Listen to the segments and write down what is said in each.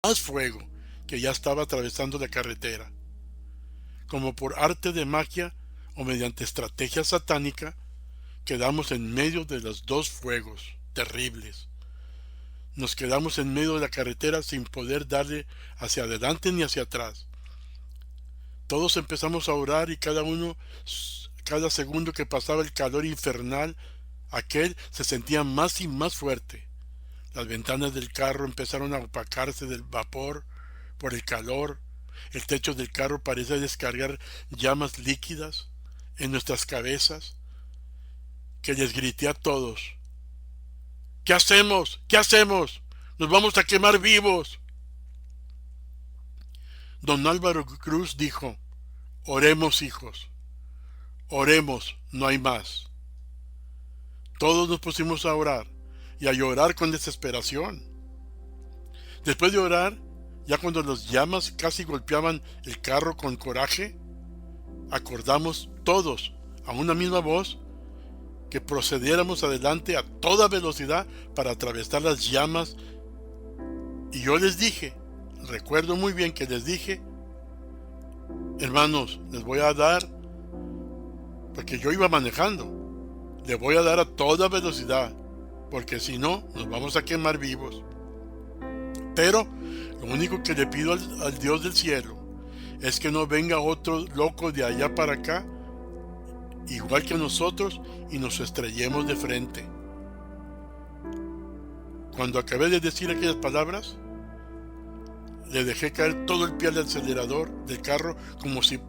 más fuego que ya estaba atravesando la carretera. Como por arte de magia o mediante estrategia satánica, quedamos en medio de los dos fuegos terribles. Nos quedamos en medio de la carretera sin poder darle hacia adelante ni hacia atrás. Todos empezamos a orar y cada segundo que pasaba el calor infernal, aquel se sentía más y más fuerte. Las ventanas del carro empezaron a opacarse del vapor por el calor. El techo del carro parecía descargar llamas líquidas en nuestras cabezas, que les grité a todos: ¿qué hacemos? ¿Qué hacemos? ¡Nos vamos a quemar vivos! Don Álvaro Cruz dijo: oremos, hijos, oremos, no hay más. Todos nos pusimos a orar y a llorar con desesperación. Después de orar, ya cuando las llamas casi golpeaban el carro con coraje, acordamos todos a una misma voz que procediéramos adelante a toda velocidad para atravesar las llamas. Y yo les dije, recuerdo muy bien que les dije: hermanos, les voy a dar, porque yo iba manejando, les voy a dar a toda velocidad, porque si no, nos vamos a quemar vivos. Pero lo único que le pido al Dios del cielo es que no venga otro loco de allá para acá, igual que nosotros, y nos estrellemos de frente. Cuando acabé de decir aquellas palabras, le dejé caer todo el pie al acelerador del carro como si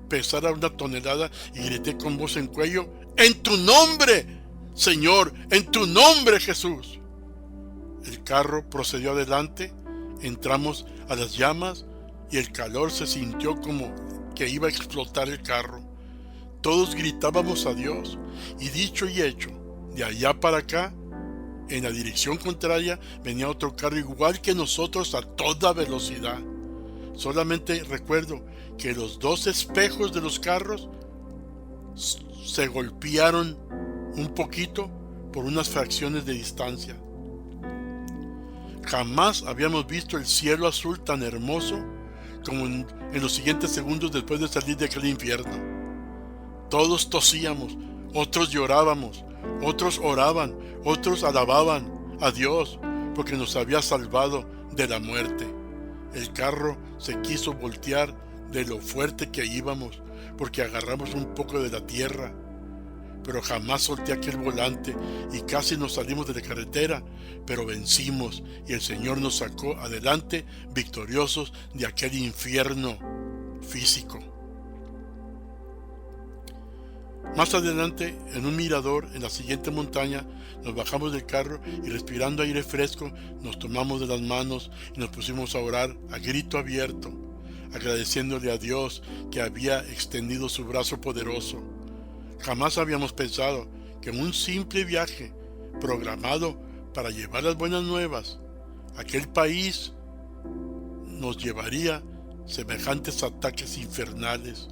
pesara una tonelada y grité con voz en cuello: ¡en tu nombre, Señor! ¡En tu nombre, Jesús! El carro procedió adelante, entramos a las llamas y el calor se sintió como que iba a explotar el carro. Todos gritábamos a Dios, y dicho y hecho, de allá para acá, en la dirección contraria, venía otro carro igual que nosotros a toda velocidad. Solamente recuerdo que los dos espejos de los carros se golpearon un poquito por unas fracciones de distancia. Jamás habíamos visto el cielo azul tan hermoso como en los siguientes segundos después de salir de aquel infierno. Todos tosíamos, otros llorábamos, otros oraban, otros alababan a Dios porque nos había salvado de la muerte. El carro se quiso voltear de lo fuerte que íbamos, porque agarramos un poco de la tierra, pero jamás solté aquel volante y casi nos salimos de la carretera, pero vencimos y el Señor nos sacó adelante victoriosos de aquel infierno físico. Más adelante, en un mirador en la siguiente montaña, nos bajamos del carro y, respirando aire fresco, nos tomamos de las manos y nos pusimos a orar a grito abierto, agradeciéndole a Dios que había extendido su brazo poderoso. Jamás habíamos pensado que en un simple viaje programado para llevar las buenas nuevas a aquel país nos llevaría semejantes ataques infernales.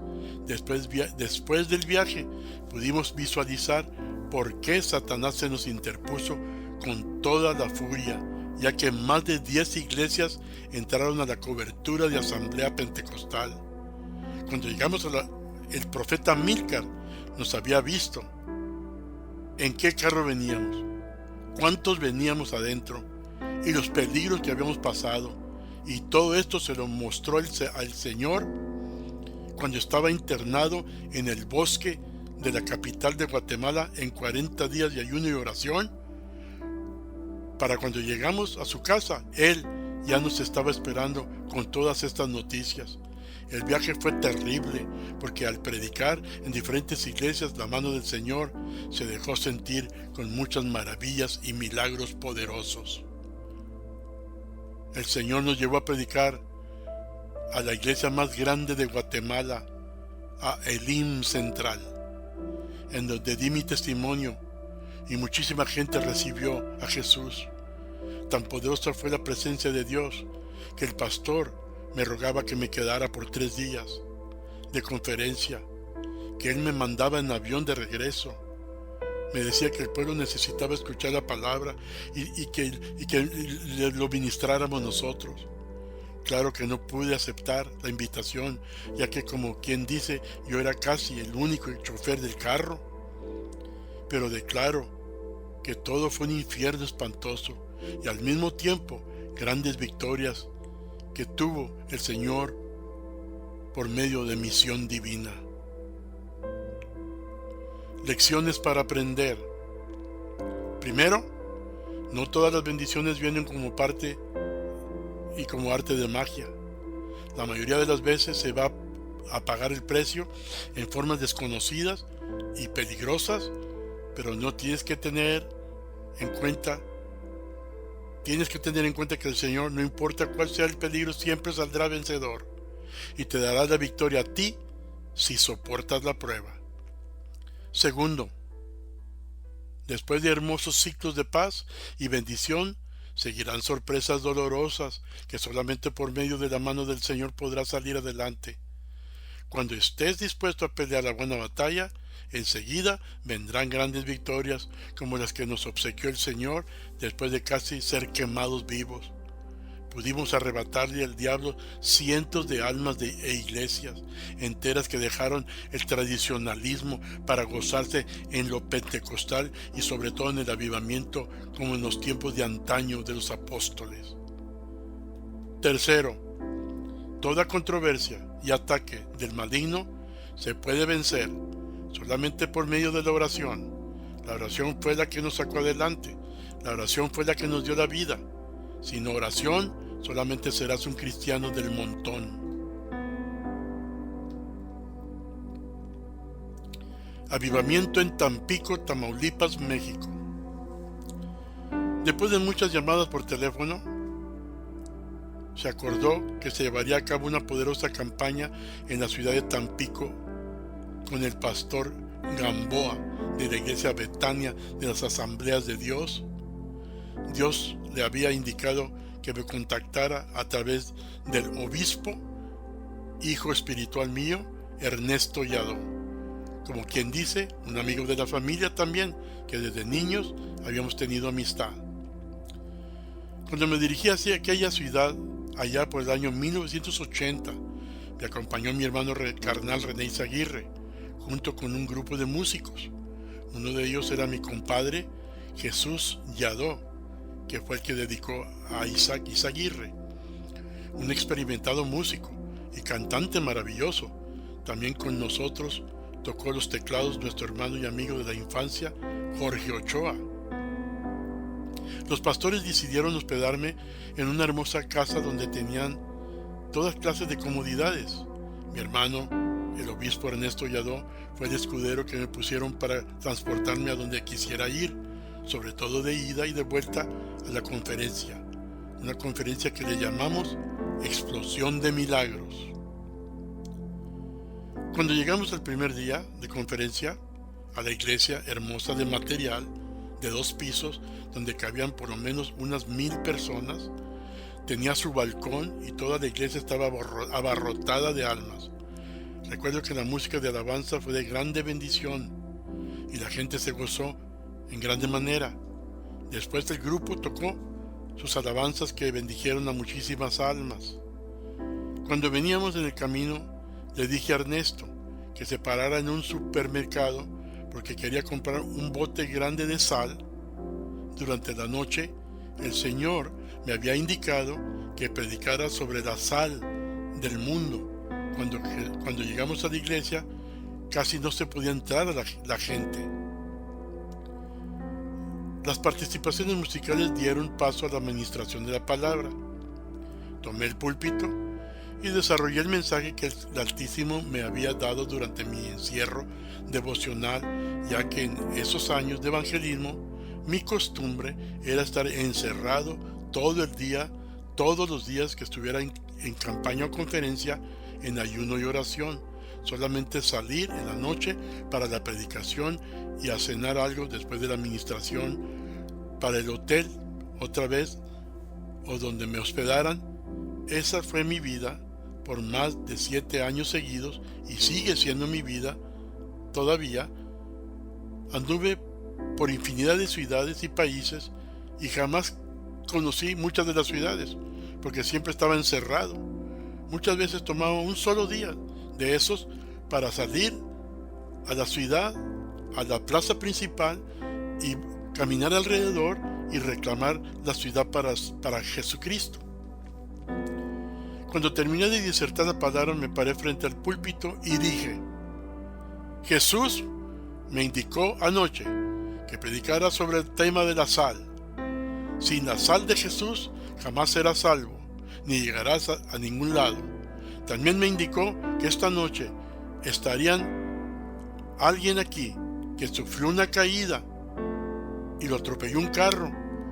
Después del viaje pudimos visualizar por qué Satanás se nos interpuso con toda la furia, ya que más de 10 iglesias entraron a la cobertura de asamblea pentecostal. Cuando llegamos el profeta Amílcar nos había visto en qué carro veníamos, cuántos veníamos adentro y los peligros que habíamos pasado, y todo esto se lo mostró al Señor cuando estaba internado en el bosque de la capital de Guatemala en 40 días de ayuno y oración. Para cuando llegamos a su casa, Él ya nos estaba esperando con todas estas noticias. El viaje fue terrible porque al predicar en diferentes iglesias la mano del Señor se dejó sentir con muchas maravillas y milagros poderosos. El Señor nos llevó a predicar a la iglesia más grande de Guatemala, a Elim Central, en donde di mi testimonio y muchísima gente recibió a Jesús. Tan poderosa fue la presencia de Dios que el pastor me rogaba que me quedara por 3 días de conferencia, que él me mandaba en avión de regreso. Me decía que el pueblo necesitaba escuchar la palabra y que lo ministráramos nosotros. Claro que no pude aceptar la invitación, ya que como quien dice, yo era casi el único chofer del carro, pero declaro que todo fue un infierno espantoso y al mismo tiempo grandes victorias que tuvo el Señor por medio de misión divina. Lecciones para aprender. Primero, no todas las bendiciones vienen como parte y como arte de magia. La mayoría de las veces se va a pagar el precio en formas desconocidas y peligrosas, pero no tienes que tener en cuenta que el Señor, no importa cuál sea el peligro, siempre saldrá vencedor y te dará la victoria a ti si soportas la prueba. Segundo, después de hermosos ciclos de paz y bendición, seguirán sorpresas dolorosas que solamente por medio de la mano del Señor podrás salir adelante. Cuando estés dispuesto a pelear la buena batalla, enseguida vendrán grandes victorias como las que nos obsequió el Señor después de casi ser quemados vivos. Pudimos arrebatarle al diablo cientos de almas e iglesias enteras que dejaron el tradicionalismo para gozarse en lo pentecostal y sobre todo en el avivamiento como en los tiempos de antaño de los apóstoles. Tercero, toda controversia y ataque del maligno se puede vencer solamente por medio de la oración. La oración fue la que nos sacó adelante. La oración fue la que nos dio la vida. Sin oración, solamente serás un cristiano del montón. Avivamiento en Tampico, Tamaulipas, México. Después de muchas llamadas por teléfono, se acordó que se llevaría a cabo una poderosa campaña en la ciudad de Tampico con el pastor Gamboa de la iglesia Betania de las Asambleas de Dios. Dios le había indicado que me contactara a través del obispo, hijo espiritual mío, Ernesto Yadó. Como quien dice, un amigo de la familia también, que desde niños habíamos tenido amistad. Cuando me dirigí hacia aquella ciudad, allá por el año 1980, me acompañó mi hermano carnal René Izaguirre, junto con un grupo de músicos. Uno de ellos era mi compadre Jesús Yadó, que fue el que dedicó a Isaac Izaguirre, un experimentado músico y cantante maravilloso. También con nosotros tocó los teclados nuestro hermano y amigo de la infancia, Jorge Ochoa. Los pastores decidieron hospedarme en una hermosa casa donde tenían todas clases de comodidades. Mi hermano, el obispo Ernesto Yadó, fue el escudero que me pusieron para transportarme a donde quisiera ir, sobre todo de ida y de vuelta a la conferencia, una conferencia que le llamamos Explosión de Milagros. Cuando llegamos al primer día de conferencia, a la iglesia hermosa de material, de 2 pisos, donde cabían por lo menos unas 1000 personas, tenía su balcón y toda la iglesia estaba abarrotada de almas. Recuerdo que la música de alabanza fue de grande bendición y la gente se gozó en grande manera. Después el grupo tocó sus alabanzas que bendijeron a muchísimas almas. Cuando veníamos en el camino, le dije a Ernesto que se parara en un supermercado porque quería comprar un bote grande de sal. Durante la noche, el Señor me había indicado que predicara sobre la sal del mundo. Cuando llegamos a la iglesia, casi no se podía entrar a la gente. Las participaciones musicales dieron paso a la administración de la palabra. Tomé el púlpito y desarrollé el mensaje que el Altísimo me había dado durante mi encierro devocional, ya que en esos años de evangelismo mi costumbre era estar encerrado todo el día, todos los días que estuviera en campaña o conferencia, en ayuno y oración. Solamente salir en la noche para la predicación y a cenar algo después de la administración, para el hotel otra vez o donde me hospedaran. Esa fue mi vida por más de 7 años seguidos y sigue siendo mi vida todavía. Anduve por infinidad de ciudades y países y jamás conocí muchas de las ciudades, porque siempre estaba encerrado. Muchas veces tomaba un solo día de esos para salir a la ciudad, a la plaza principal y caminar alrededor y reclamar la ciudad para Jesucristo. Cuando terminé de disertar la palabra, me paré frente al púlpito y dije: Jesús me indicó anoche que predicara sobre el tema de la sal. Sin la sal de Jesús jamás serás salvo, ni llegarás a ningún lado. También me indicó que esta noche estarían alguien aquí que sufrió una caída y lo atropelló un carro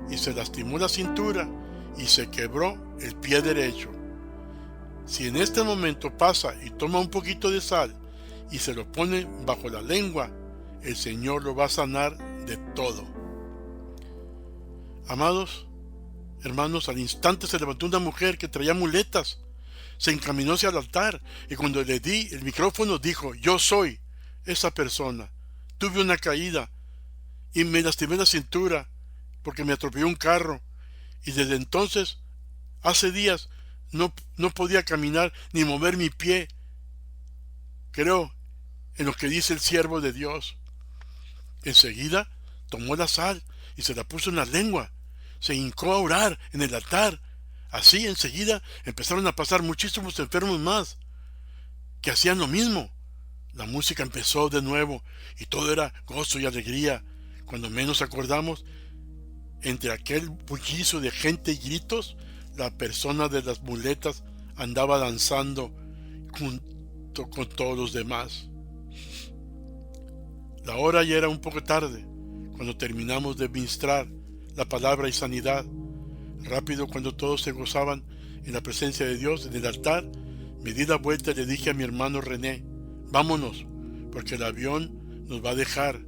y se lastimó la cintura y se quebró el pie derecho. Si en este momento pasa y toma un poquito de sal y se lo pone bajo la lengua, el Señor lo va a sanar de todo. Amados hermanos, al instante se levantó una mujer que traía muletas, se encaminó hacia el altar y cuando le di el micrófono dijo: yo soy esa persona, tuve una caída y me lastimé la cintura porque me atropelló un carro y desde entonces, hace días, no podía caminar ni mover mi pie. Creo en lo que dice el siervo de Dios. Enseguida tomó la sal y se la puso en la lengua. Se hincó a orar en el altar. Así enseguida empezaron a pasar muchísimos enfermos más que hacían lo mismo. La música empezó de nuevo y todo era gozo y alegría. Cuando menos acordamos, entre aquel bullicio de gente y gritos, la persona de las muletas andaba danzando junto con todos los demás. La hora ya era un poco tarde cuando terminamos de ministrar la palabra y sanidad. Rápido, cuando todos se gozaban en la presencia de Dios en el altar, me di la vuelta y le dije a mi hermano René: vámonos, porque el avión nos va a dejar.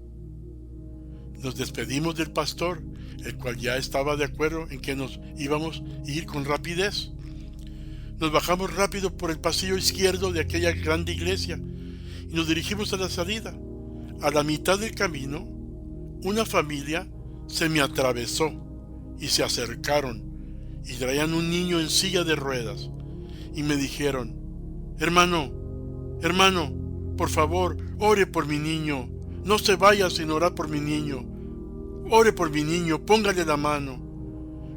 Nos despedimos del pastor, el cual ya estaba de acuerdo en que nos íbamos a ir con rapidez. Nos bajamos rápido por el pasillo izquierdo de aquella grande iglesia y nos dirigimos a la salida. A la mitad del camino, una familia se me atravesó y se acercaron y traían un niño en silla de ruedas y me dijeron: hermano, por favor, ore por mi niño, no se vaya sin orar por mi niño, ore por mi niño, póngale la mano.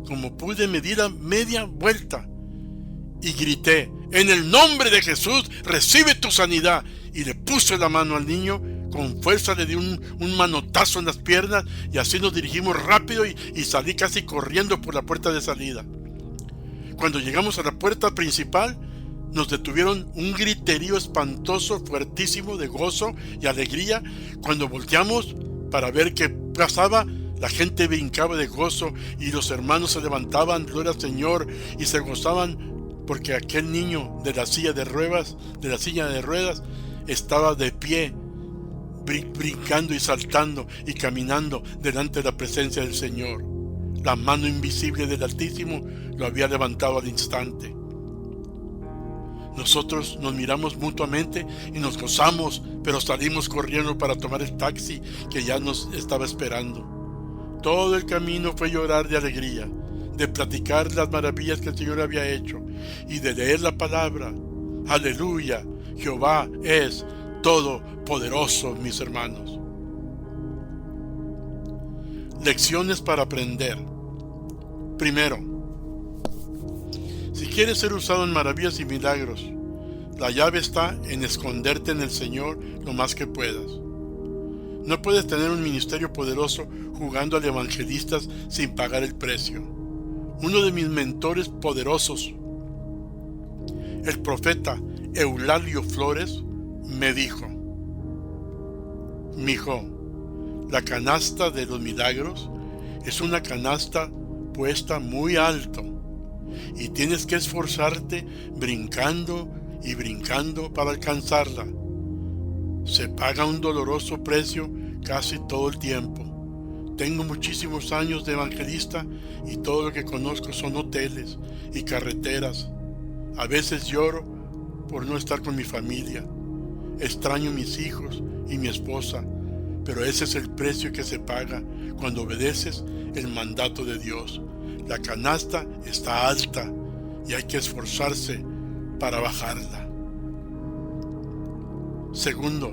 Como pude, me di la media vuelta y grité: en el nombre de Jesús, recibe tu sanidad. Y le puse la mano al niño, con fuerza le di un manotazo en las piernas y así nos dirigimos rápido y salí casi corriendo por la puerta de salida. Cuando llegamos a la puerta principal, nos detuvieron un griterío espantoso, fuertísimo, de gozo y alegría. Cuando volteamos para ver qué pasaba, la gente brincaba de gozo y los hermanos se levantaban, gloria al Señor, y se gozaban porque aquel niño de la silla de ruedas, estaba de pie, brincando y saltando y caminando delante de la presencia del Señor. La mano invisible del Altísimo lo había levantado al instante. Nosotros nos miramos mutuamente y nos gozamos, pero salimos corriendo para tomar el taxi que ya nos estaba esperando. Todo el camino fue llorar de alegría, de platicar las maravillas que el Señor había hecho y de leer la palabra. Aleluya, Jehová es todopoderoso, mis hermanos. Lecciones para aprender. Primero, si quieres ser usado en maravillas y milagros, la llave está en esconderte en el Señor lo más que puedas. No puedes tener un ministerio poderoso jugando al evangelista sin pagar el precio. Uno de mis mentores poderosos, el profeta Eulalio Flores, me dijo: mijo, la canasta de los milagros es una canasta puesta muy alto y tienes que esforzarte brincando y brincando para alcanzarla. Se paga un doloroso precio casi todo el tiempo. Tengo muchísimos años de evangelista y todo lo que conozco son hoteles y carreteras. A veces lloro por no estar con mi familia. Extraño a mis hijos y mi esposa, pero ese es el precio que se paga cuando obedeces el mandato de Dios. La canasta está alta, y hay que esforzarse para bajarla. Segundo,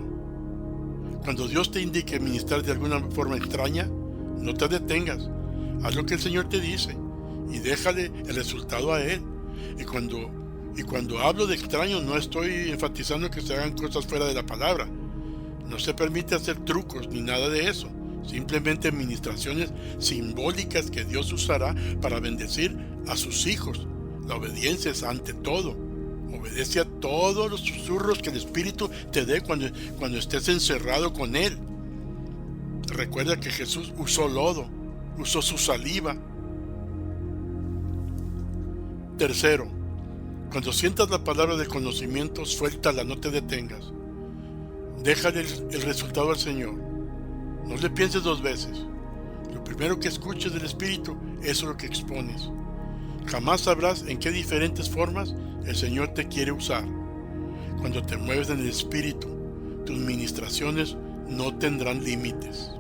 cuando Dios te indique ministrar de alguna forma extraña, no te detengas. Haz lo que el Señor te dice y déjale el resultado a Él. Y cuando hablo de extraño, no estoy enfatizando que se hagan cosas fuera de la palabra. No se permite hacer trucos ni nada de eso. Simplemente ministraciones simbólicas que Dios usará para bendecir a sus hijos. La obediencia es ante todo. Obedece a todos los susurros que el Espíritu te dé cuando estés encerrado con Él. Recuerda que Jesús usó lodo, usó su saliva. Tercero, cuando sientas la palabra de conocimiento, suéltala, no te detengas. Déjale el resultado al Señor. No le pienses dos veces. Lo primero que escuches del Espíritu, eso es lo que expones. Jamás sabrás en qué diferentes formas el Señor te quiere usar. Cuando te mueves en el Espíritu, tus ministraciones no tendrán límites.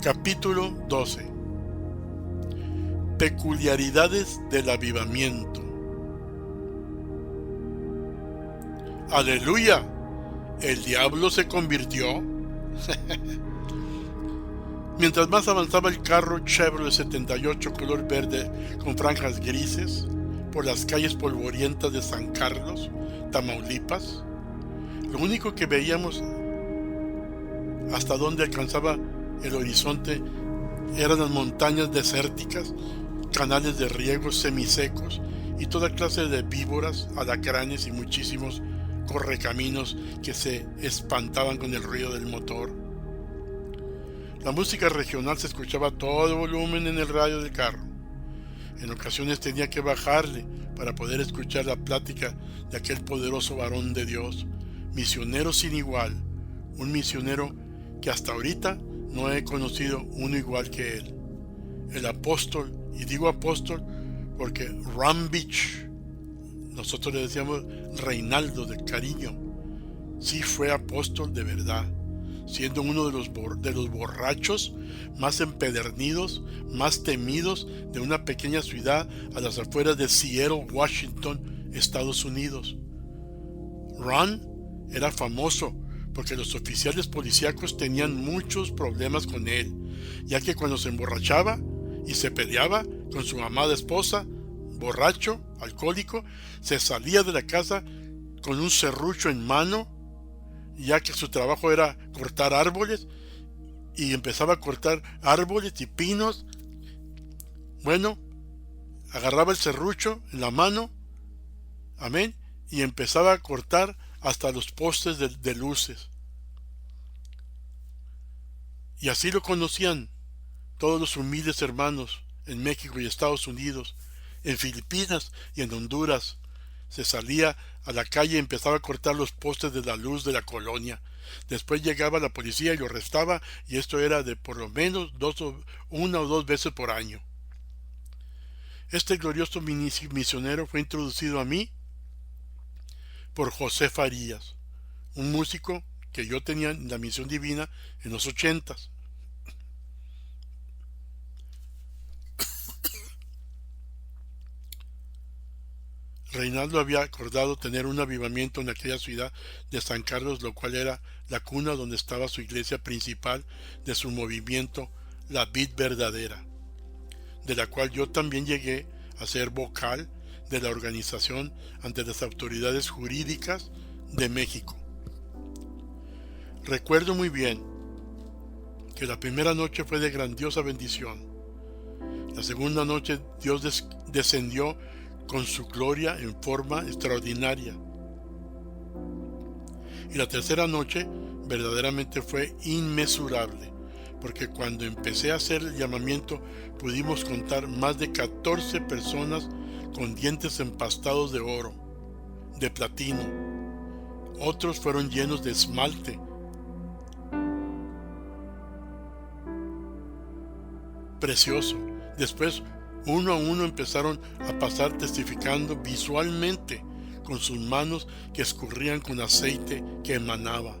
Capítulo 12. Peculiaridades del avivamiento. ¡Aleluya! ¿El diablo se convirtió? Mientras más avanzaba el carro Chevrolet 78 color verde con franjas grises por las calles polvorientas de San Carlos, Tamaulipas, lo único que veíamos hasta donde alcanzaba el horizonte eran las montañas desérticas, canales de riego semisecos y toda clase de víboras, alacranes y muchísimos correcaminos que se espantaban con el ruido del motor. La música regional se escuchaba a todo volumen en el radio del carro. En ocasiones tenía que bajarle para poder escuchar la plática de aquel poderoso varón de Dios, misionero sin igual, un misionero que hasta ahorita no he conocido uno igual que él. El apóstol, y digo apóstol porque Ram Beach, nosotros le decíamos Reinaldo de cariño, sí fue apóstol de verdad, siendo uno de los borrachos más empedernidos, más temidos de una pequeña ciudad a las afueras de Seattle, Washington, Estados Unidos. Ron era famoso porque los oficiales policíacos tenían muchos problemas con él, ya que cuando se emborrachaba y se peleaba con su amada esposa, borracho, alcohólico, se salía de la casa con un serrucho en mano, ya que su trabajo era cortar árboles, y empezaba a cortar árboles y pinos. Bueno, agarraba el serrucho en la mano, amén, y empezaba a cortar hasta los postes de luces. Y así lo conocían todos los humildes hermanos en México y Estados Unidos, en Filipinas y en Honduras. Se salía a la calle y empezaba a cortar los postes de la luz de la colonia. Después llegaba la policía y lo arrestaba, y esto era de por lo menos una o dos veces por año. Este glorioso misionero fue introducido a mí por José Farías, un músico que yo tenía en la Misión Divina en los 80s. Reinaldo había acordado tener un avivamiento en aquella ciudad de San Carlos, lo cual era la cuna donde estaba su iglesia principal de su movimiento, la Vid Verdadera, de la cual yo también llegué a ser vocal de la organización ante las autoridades jurídicas de México. Recuerdo muy bien que la primera noche fue de grandiosa bendición. La segunda noche Dios descendió con su gloria en forma extraordinaria. Y la tercera noche verdaderamente fue inmesurable, porque cuando empecé a hacer el llamamiento pudimos contar más de 14 personas con dientes empastados de oro, de platino. Otros fueron llenos de esmalte. Precioso. Después, uno a uno empezaron a pasar testificando visualmente con sus manos que escurrían con aceite que emanaba.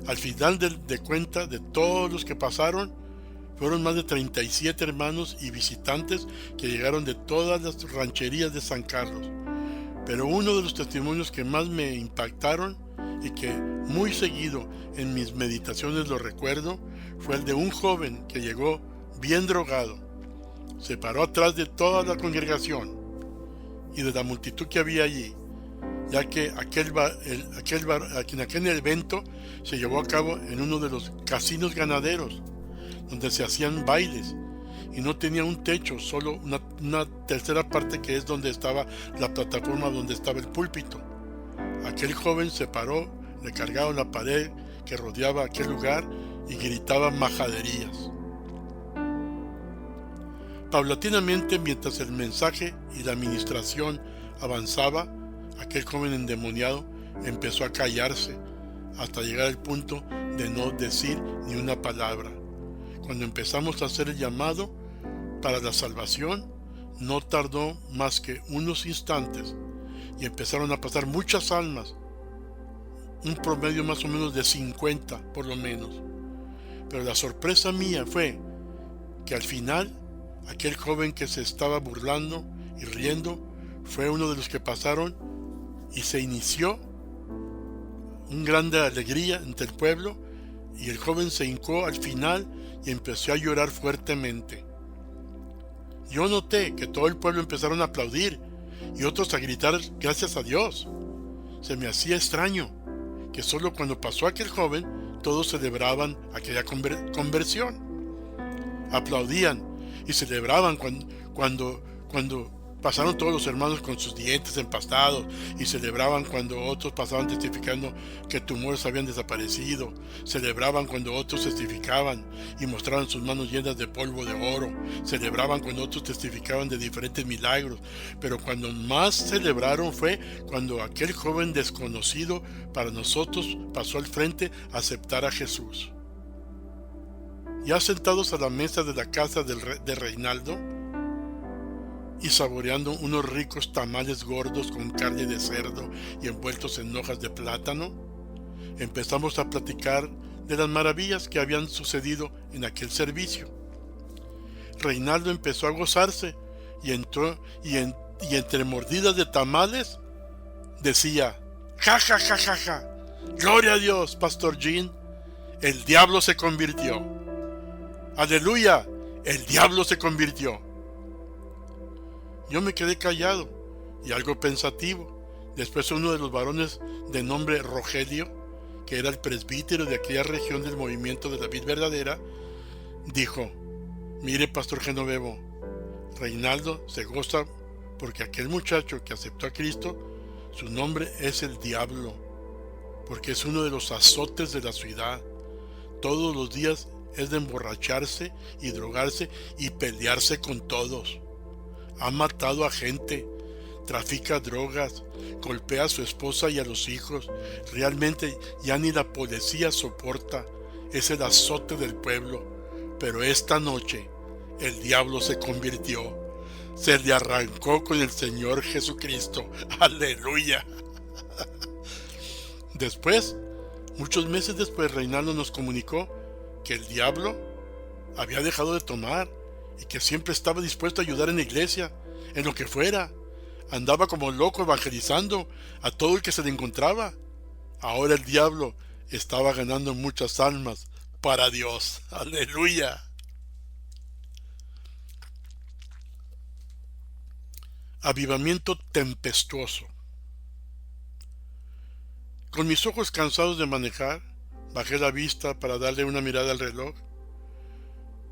Al final de cuenta de todos los que pasaron, fueron más de 37 hermanos y visitantes que llegaron de todas las rancherías de San Carlos. Pero uno de los testimonios que más me impactaron y que muy seguido en mis meditaciones lo recuerdo fue el de un joven que llegó bien drogado. Se paró atrás de toda la congregación y de la multitud que había allí, ya que en aquel evento se llevó a cabo en uno de los casinos ganaderos, donde se hacían bailes, y no tenía un techo, solo una tercera parte, que es donde estaba la plataforma, donde estaba el púlpito. Aquel joven se paró, recargado en la pared que rodeaba aquel lugar, y gritaba majaderías. Paulatinamente, mientras el mensaje y la administración avanzaba, aquel joven endemoniado empezó a callarse hasta llegar al punto de no decir ni una palabra. Cuando empezamos a hacer el llamado para la salvación, no tardó más que unos instantes y empezaron a pasar muchas almas, un promedio más o menos de 50 por lo menos. Pero la sorpresa mía fue que al final aquel joven que se estaba burlando y riendo fue uno de los que pasaron, y se inició una grande alegría entre el pueblo, y el joven se hincó al final y empezó a llorar fuertemente. Yo noté que todo el pueblo empezaron a aplaudir y otros a gritar gracias a Dios. Se me hacía extraño que solo cuando pasó aquel joven todos celebraban aquella conversión. Aplaudían y celebraban cuando pasaron todos los hermanos con sus dientes empastados, y celebraban cuando otros pasaban testificando que tumores habían desaparecido. Celebraban cuando otros testificaban y mostraban sus manos llenas de polvo de oro. Celebraban cuando otros testificaban de diferentes milagros. Pero cuando más celebraron fue cuando aquel joven desconocido para nosotros pasó al frente a aceptar a Jesús. Ya sentados a la mesa de la casa de Reinaldo y saboreando unos ricos tamales gordos con carne de cerdo y envueltos en hojas de plátano, empezamos a platicar de las maravillas que habían sucedido en aquel servicio. Reinaldo empezó a gozarse y entre mordidas de tamales decía: ¡Ja, ja, ja, ja, ja! ¡Gloria a Dios, Pastor Jean! ¡El diablo se convirtió! ¡Aleluya! ¡El diablo se convirtió! Yo me quedé callado y algo pensativo. Después uno de los varones de nombre Rogelio, que era el presbítero de aquella región del movimiento de la vid verdadera, dijo: mire, Pastor Genovevo, Reinaldo se goza porque aquel muchacho que aceptó a Cristo, su nombre es el diablo, porque es uno de los azotes de la ciudad. Todos los días es de emborracharse y drogarse y pelearse con todos. Ha matado a gente, trafica drogas, golpea a su esposa y a los hijos. Realmente ya ni la policía soporta. Es el azote del pueblo. Pero esta noche el diablo se convirtió. Se le arrancó con el Señor Jesucristo. ¡Aleluya! Después, muchos meses después, Reinaldo nos comunicó que el diablo había dejado de tomar y que siempre estaba dispuesto a ayudar en la iglesia, en lo que fuera. Andaba como loco evangelizando a todo el que se le encontraba. Ahora el diablo estaba ganando muchas almas para Dios. ¡Aleluya! Avivamiento tempestuoso. Con mis ojos cansados de manejar, bajé la vista para darle una mirada al reloj.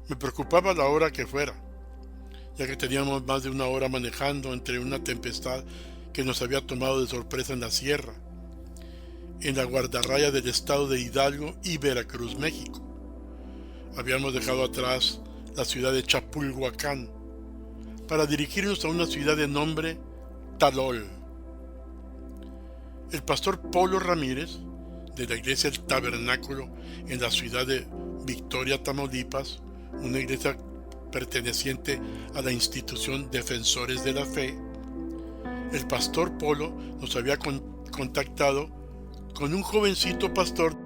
Me preocupaba la hora que fuera, ya que teníamos más de una hora manejando entre una tempestad que nos había tomado de sorpresa en la sierra, en la guardarraya del estado de Hidalgo y Veracruz, México. Habíamos dejado atrás la ciudad de Chapulhuacán para dirigirnos a una ciudad de nombre Talol. El pastor Polo Ramírez, de la iglesia El Tabernáculo en la ciudad de Victoria, Tamaulipas, una iglesia perteneciente a la institución Defensores de la Fe, el pastor Polo nos había contactado con un jovencito pastor